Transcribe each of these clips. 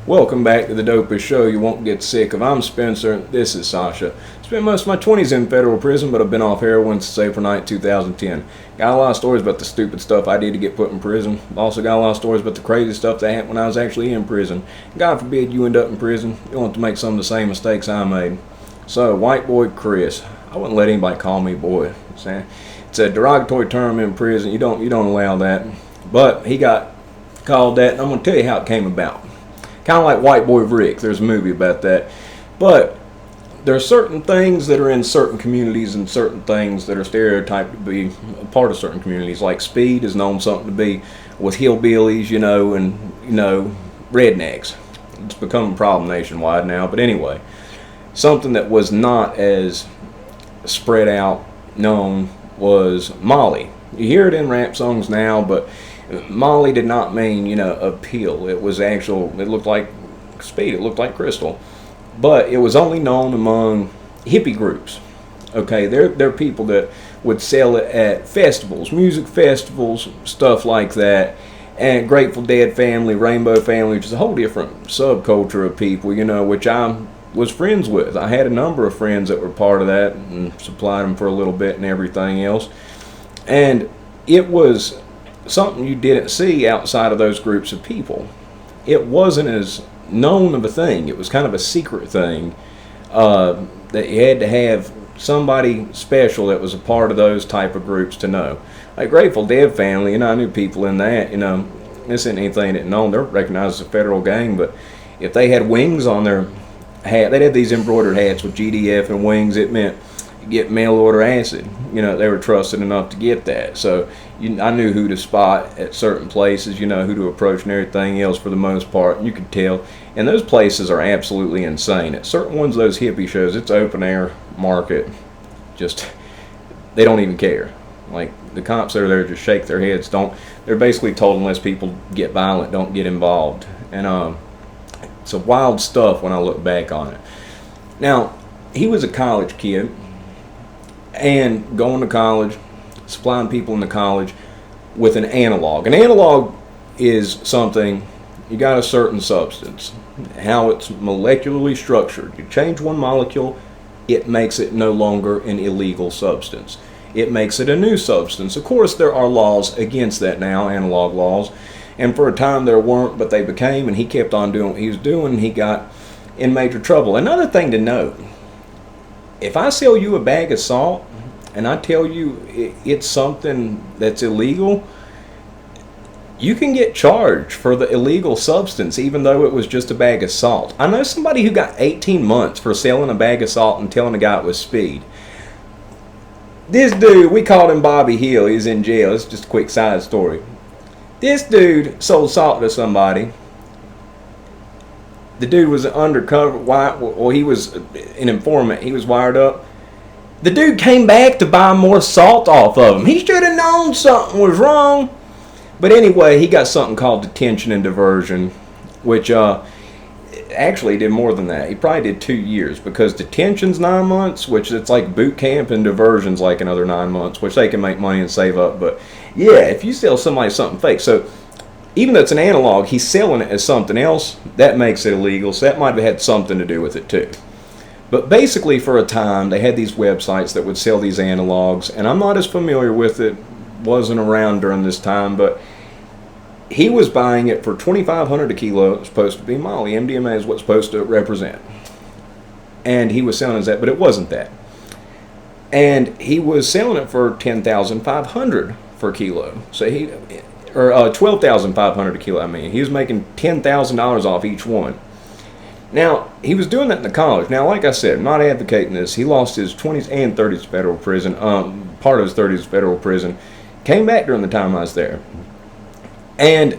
Welcome back to the dopest show you won't get sick of. I'm Spencer. This is Sasha. Spent most of my 20s in federal prison, but I've been off heroin since April 9, 2010. Got a lot of stories about the stupid stuff I did to get put in prison. Also got a lot of stories about the crazy stuff that happened when I was actually in prison. God forbid you end up in prison. You want to make some of the same mistakes I made. So, white boy Chris. I wouldn't let anybody call me boy. It's a derogatory term in prison. You don't allow that. But he got called that, and I'm going to tell you how it came about. Kind of like White Boy Rick. There's a movie about that. But there are certain things that are in certain communities and certain things that are stereotyped to be a part of certain communities. Like speed is known something to be with hillbillies, and rednecks. It's become a problem nationwide now. But anyway, something that was not as spread out known was Molly. You hear it in rap songs now, but Molly did not mean, a pill. It was it looked like speed, it looked like crystal. But it was only known among hippie groups. Okay, they're people that would sell it at festivals, music festivals, stuff like that. And Grateful Dead family, Rainbow family, which is a whole different subculture of people, which I was friends with. I had a number of friends that were part of that and supplied them for a little bit and everything else. And it was something you didn't see outside of those groups of people. It wasn't as known of a thing. It was kind of a secret thing that you had to have somebody special that was a part of those type of groups to know. Like Grateful Dead family, I knew people in that. This isn't anything that known. They're recognized as a federal gang, but if they had wings on their hat, they'd have these embroidered hats with GDF and wings. It meant get mail order acid. They were trusted enough to get that. So I knew who to spot at certain places, who to approach and everything else for the most part. And you could tell. And those places are absolutely insane. At certain ones, those hippie shows, it's open air market. Just, they don't even care. Like, the cops that are there just shake their heads. They're basically told unless people get violent, don't get involved. And it's a wild stuff when I look back on it. Now, he was a college kid. And going to college, supplying people into college with an analog. An analog is something, you got a certain substance, how it's molecularly structured. You change one molecule, it makes it no longer an illegal substance. It makes it a new substance. Of course, there are laws against that now, analog laws. And for a time there weren't, but they became, and he kept on doing what he was doing, and he got in major trouble. Another thing to note, if I sell you a bag of salt and I tell you it's something that's illegal, you can get charged for the illegal substance even though it was just a bag of salt. I know somebody who got 18 months for selling a bag of salt and telling a guy it was speed. This dude, we called him Bobby Hill. He's in jail. It's just a quick side story. This dude sold salt to somebody. The dude was an undercover, he was an informant. He was wired up. The dude came back to buy more salt off of him. He should have known something was wrong. But anyway, he got something called detention and diversion, which actually did more than that. He probably did 2 years, because detention's 9 months, which it's like boot camp, and diversion's like another 9 months, which they can make money and save up. But yeah, if you sell somebody something fake, so even though it's an analog, he's selling it as something else. That makes it illegal, so that might have had something to do with it too. But basically, for a time, they had these websites that would sell these analogs, and I'm not as familiar with it, wasn't around during this time, but he was buying it for $2,500 a kilo. It's supposed to be Molly. MDMA is what's supposed to represent. And he was selling it as that, but it wasn't that. And he was selling it for $10,500 per kilo. So $12,500 a kilo, He was making $10,000 off each one. Now, he was doing that in the college. Now, like I said, I'm not advocating this. He lost his 20s and 30s federal prison, part of his 30s federal prison. Came back during the time I was there. And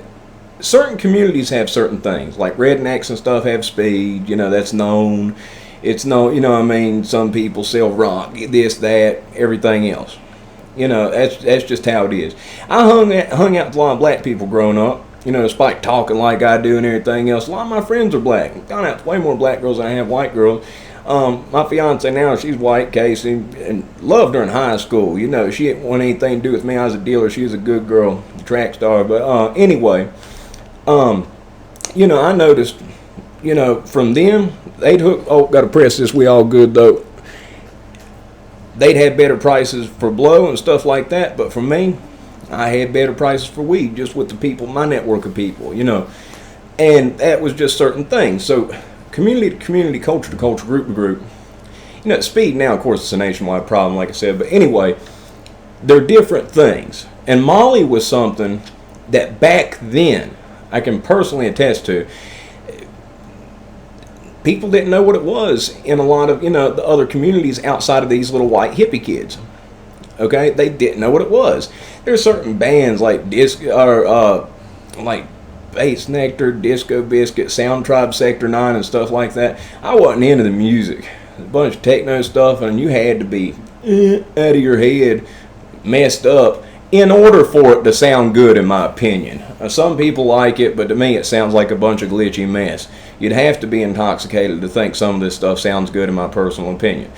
certain communities have certain things, like rednecks and stuff have speed, that's known. It's known, some people sell rock, this, that, everything else. That's just how it is. I hung out with a lot of black people growing up, despite talking like I do and everything else. A lot of my friends are black. I've gone out with way more black girls than I have white girls. My fiance now, she's white, Casey, and loved her in high school. She didn't want anything to do with me. I was a dealer. She was a good girl, track star. But anyway, I noticed from them, they'd hook, oh, got to press this, we all good though. They'd have better prices for blow and stuff like that, but for me, I had better prices for weed just with the people, my network of people, And that was just certain things. So community to community, culture to culture, group to group. Speed now, of course, it's a nationwide problem, like I said. But anyway, they're different things. And Molly was something that back then, I can personally attest to, people didn't know what it was in a lot of, the other communities outside of these little white hippie kids. Okay? They didn't know what it was. There's certain bands like like Bates Nectar, Disco Biscuit, Sound Tribe, Sector 9 and stuff like that. I wasn't into the music. A bunch of techno stuff, and you had to be out of your head, messed up, in order for it to sound good, in my opinion. Some people like it, but to me it sounds like a bunch of glitchy mess. You'd have to be intoxicated to think some of this stuff sounds good, in my personal opinion.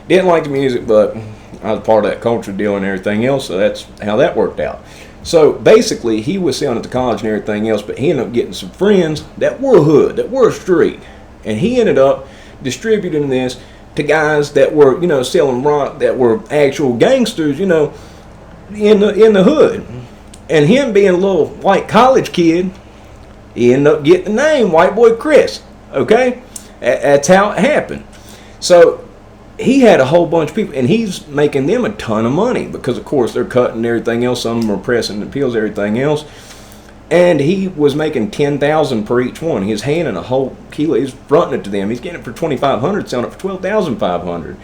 Didn't like the music, but I was part of that culture deal and everything else, so that's how that worked out. So basically, he was selling at the college and everything else, but he ended up getting some friends that were hood, that were street. And he ended up distributing this to guys that were, selling rock, that were actual gangsters, in the hood. And him being a little white college kid, he ended up getting the name White Boy Chris. Okay? That's how it happened. So he had a whole bunch of people, and he's making them a ton of money because, of course, they're cutting everything else. Some of them are pressing the pills, everything else. And he was making $10,000 per each one. He's handing a whole kilo. He's fronting it to them. He's getting it for $2,500, selling it for $12,500.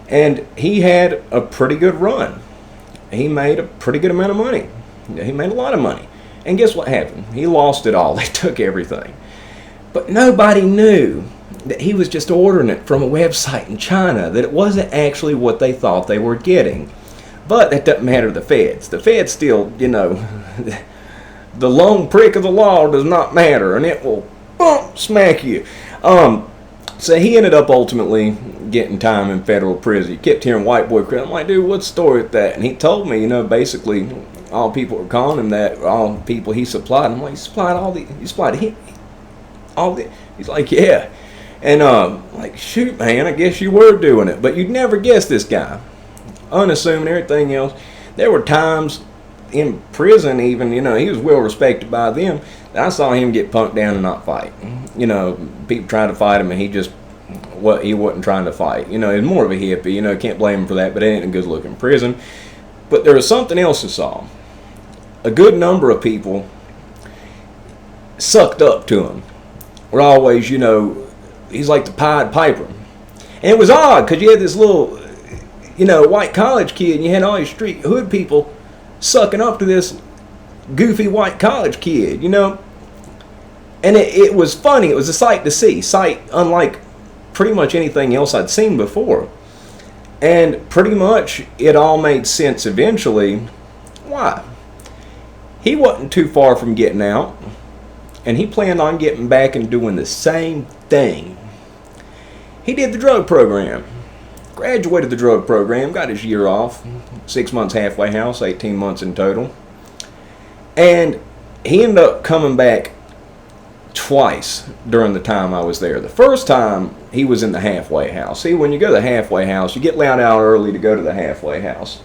And he had a pretty good run. He made a pretty good amount of money. He made a lot of money. And guess what happened? He lost it all. They took everything. But nobody knew that he was just ordering it from a website in China, that it wasn't actually what they thought they were getting. But that doesn't matter to the feds. The feds still, the long prick of the law does not matter, and it will smack you. So he ended up ultimately getting time in federal prison. He kept hearing White Boy Chris. I'm like, dude, what's the story with that? And he told me, basically all people were calling him that, all people he supplied. I'm like, he supplied all the, he's like, yeah. And like, shoot, man, I guess you were doing it. But you'd never guess this guy. Unassuming, everything else. There were times in prison even, he was well respected by them. I saw him get punked down and not fight. People trying to fight him, and he wasn't trying to fight. He's more of a hippie. Can't blame him for that, but it ain't a good look in prison. But there was something else I saw. A good number of people sucked up to him. Were always, he's like the Pied Piper. And it was odd, because you had this little, white college kid, and you had all these street hood people sucking up to this goofy white college kid, And it was funny. It was a sight to see. Sight unlike pretty much anything else I'd seen before. And pretty much it all made sense eventually. Why? He wasn't too far from getting out. And he planned on getting back and doing the same thing. He did the drug program. Graduated the drug program. Got his year off. 6 months halfway house. 18 months in total. And he ended up coming back twice during the time I was there. The first time he was in the halfway house. See, when you go to the halfway house, you get let out early to go to the halfway house.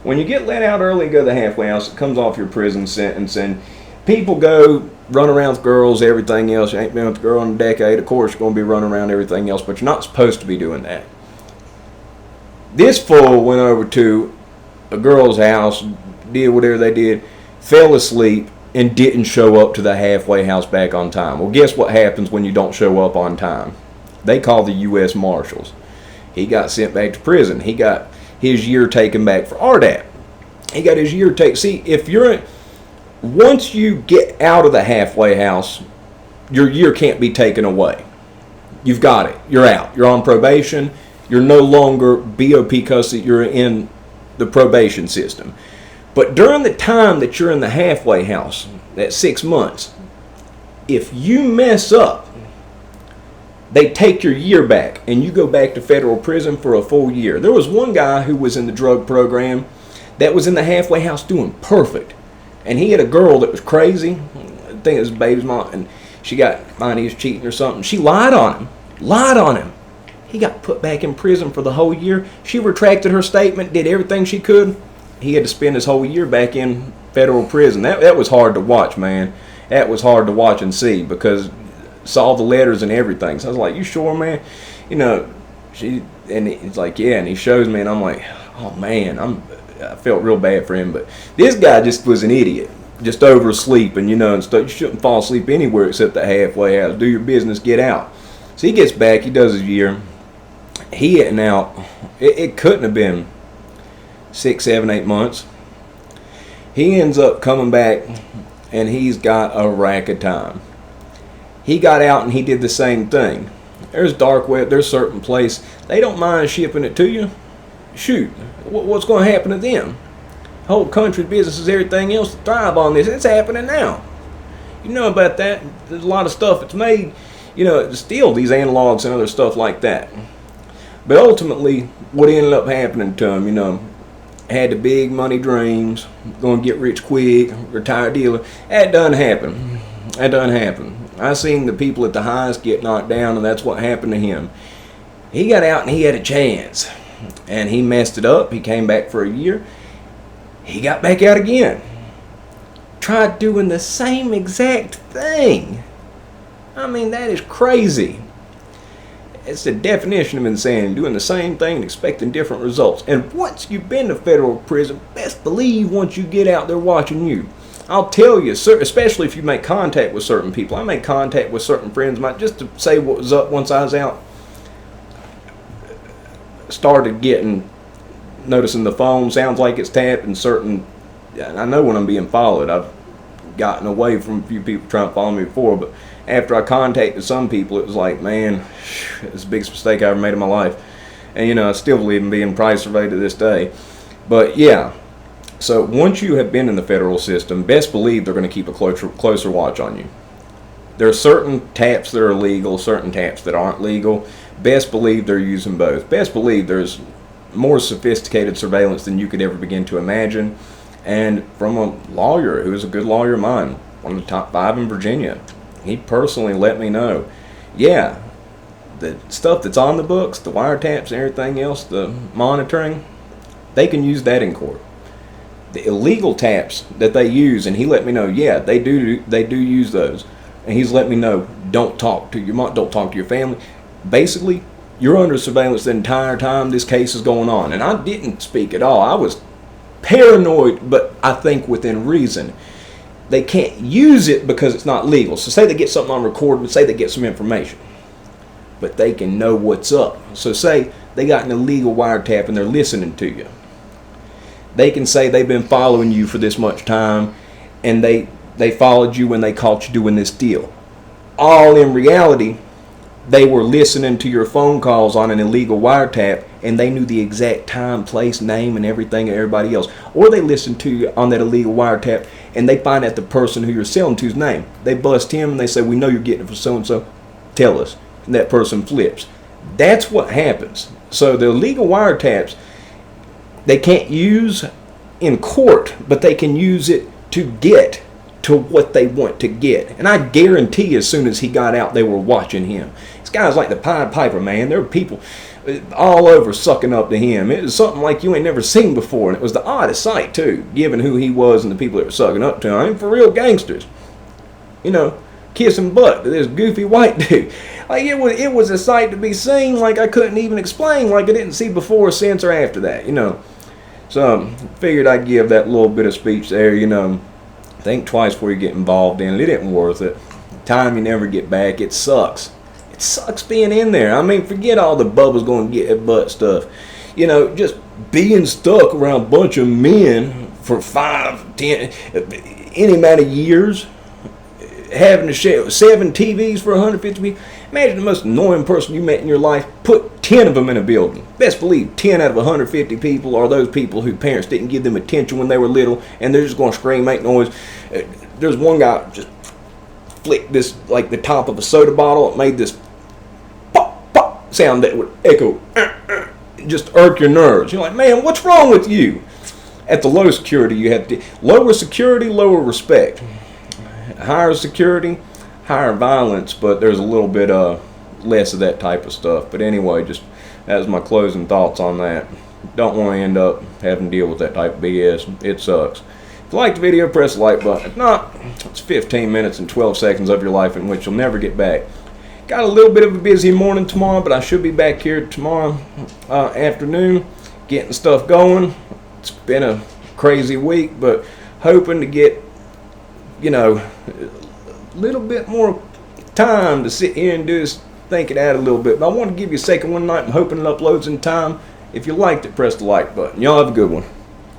When you get let out early to go to the halfway house, it comes off your prison sentence, and people go run around with girls, everything else. You ain't been with a girl in a decade, of course you're going to be running around everything else, but you're not supposed to be doing that. This fool went over to a girl's house, did whatever they did, fell asleep, and didn't show up to the halfway house back on time. Well, guess what happens when you don't show up on time? They call the U.S. Marshals. He got sent back to prison. He got his year taken back for RDAP. He got his year taken. See, once you get out of the halfway house, your year can't be taken away. You've got it. You're out. You're on probation. You're no longer BOP custody. You're in the probation system. But during the time that you're in the halfway house, that 6 months, if you mess up, they take your year back and you go back to federal prison for a full year. There was one guy who was in the drug program that was in the halfway house doing perfect. And he had a girl that was crazy. I think it was baby's mom. And She got find he was cheating or something. She lied on him. Lied on him. He got put back in prison for the whole year. She retracted her statement, did everything she could. He had to spend his whole year back in federal prison. That was hard to watch, man. That was hard to watch and see, because saw the letters and everything. So I was like, you sure, man? You know, he's like, yeah, and he shows me, and I'm like, oh man, I felt real bad for him. But this guy just was an idiot, just oversleeping, you know, and stuff. You shouldn't fall asleep anywhere except the halfway house. Do your business, get out. So he gets back, he does his year. He getting out, it couldn't have been 6, 7, 8 months. He ends up coming back, and he's got a rack of time. He got out and he did the same thing. There's dark web, there's certain place, they don't mind shipping it to you. Shoot, what's going to happen to them? Whole country, businesses, everything else thrive on this. It's happening now. You know about that. There's a lot of stuff that's made, you know, still these analogs and other stuff like that. But ultimately, what ended up happening to him, you know, had the big money dreams, going to get rich quick, retired dealer. That doesn't happen. That doesn't happen. I seen the people at the highest get knocked down, and that's what happened to him. He got out and he had a chance, and he messed it up. He came back for a year. He got back out again. Tried doing the same exact thing. I mean, that is crazy. It's the definition of insanity, doing the same thing and expecting different results. And once you've been to federal prison, best believe once you get out, they're watching you. I'll tell you, especially if you make contact with certain people. I made contact with certain friends of mine just to say what was up once I was out. Started noticing the phone sounds like it's tapped, and certain, I know when I'm being followed. I've gotten away from a few people trying to follow me before, but after I contacted some people, it was like, man, it's the biggest mistake I ever made in my life. And, you know, I still believe in being price surveyed to this day. But, yeah, so once you have been in the federal system, best believe they're going to keep a closer watch on you. There are certain taps that are legal, certain taps that aren't legal. Best believe they're using both. Best believe there's more sophisticated surveillance than you could ever begin to imagine. And from a lawyer who is a good lawyer of mine, one of the top 5 in Virginia, he personally let me know, yeah, the stuff that's on the books, the wiretaps and everything else, the monitoring, they can use that in court. The illegal taps that they use, and he let me know, yeah, they do use those. And he's let me know, don't talk to your mom, don't talk to your family. Basically, you're under surveillance the entire time this case is going on. And I didn't speak at all. I was paranoid, but I think within reason. They can't use it because it's not legal. So say they get something on record, but say they get some information. But they can know what's up. So say they got an illegal wiretap and they're listening to you. They can say they've been following you for this much time, and they followed you when they caught you doing this deal. All in reality, they were listening to your phone calls on an illegal wiretap, and they knew the exact time, place, name, and everything of everybody else. Or they listened to you on that illegal wiretap, and they find out the person who you're selling to's name. They bust him, and they say, we know you're getting it from so-and-so. Tell us. And that person flips. That's what happens. So the illegal wiretaps, they can't use in court, but they can use it to get to what they want to get. And I guarantee as soon as he got out, they were watching him. This guy's like the Pied Piper, man. There were people all over sucking up to him. It was something like you ain't never seen before, and it was the oddest sight too, given who he was and the people that were sucking up to him. I mean, for real gangsters, you know, kissing butt to this goofy white dude. Like it was a sight to be seen. Like I couldn't even explain. Like I didn't see before, since, or after that, you know. So figured I'd give that little bit of speech there, you know. Think twice before you get involved in it. It isn't worth it. Time you never get back. It sucks. It sucks being in there. I mean, forget all the bubbles going to get at butt stuff. You know, just being stuck around a bunch of men for 5, 10, any amount of years, having to share 7 TVs for 150 people. Imagine the most annoying person you met in your life. Put 10 of them in a building. Best believe 10 out of 150 people are those people whose parents didn't give them attention when they were little, and they're just going to scream, make noise. There's one guy just flicked this, like the top of a soda bottle. It made this pop, pop sound that would echo, just irk your nerves. You're like, man, what's wrong with you? At the low security, you have to lower security, lower respect. Higher security, higher violence, but there's a little bit less of that type of stuff. But anyway, just that was my closing thoughts on that. Don't want to end up having to deal with that type of BS. It sucks. If you liked the video, press the like button. If not, it's 15 minutes and 12 seconds of your life in which you'll never get back. Got a little bit of a busy morning tomorrow, but I should be back here tomorrow afternoon getting stuff going. It's been a crazy week, but hoping to get, a little bit more time to sit here and do this, think it out a little bit. But I want to give you a second one night. I'm hoping it uploads in time. If you liked it, press the like button. Y'all have a good one.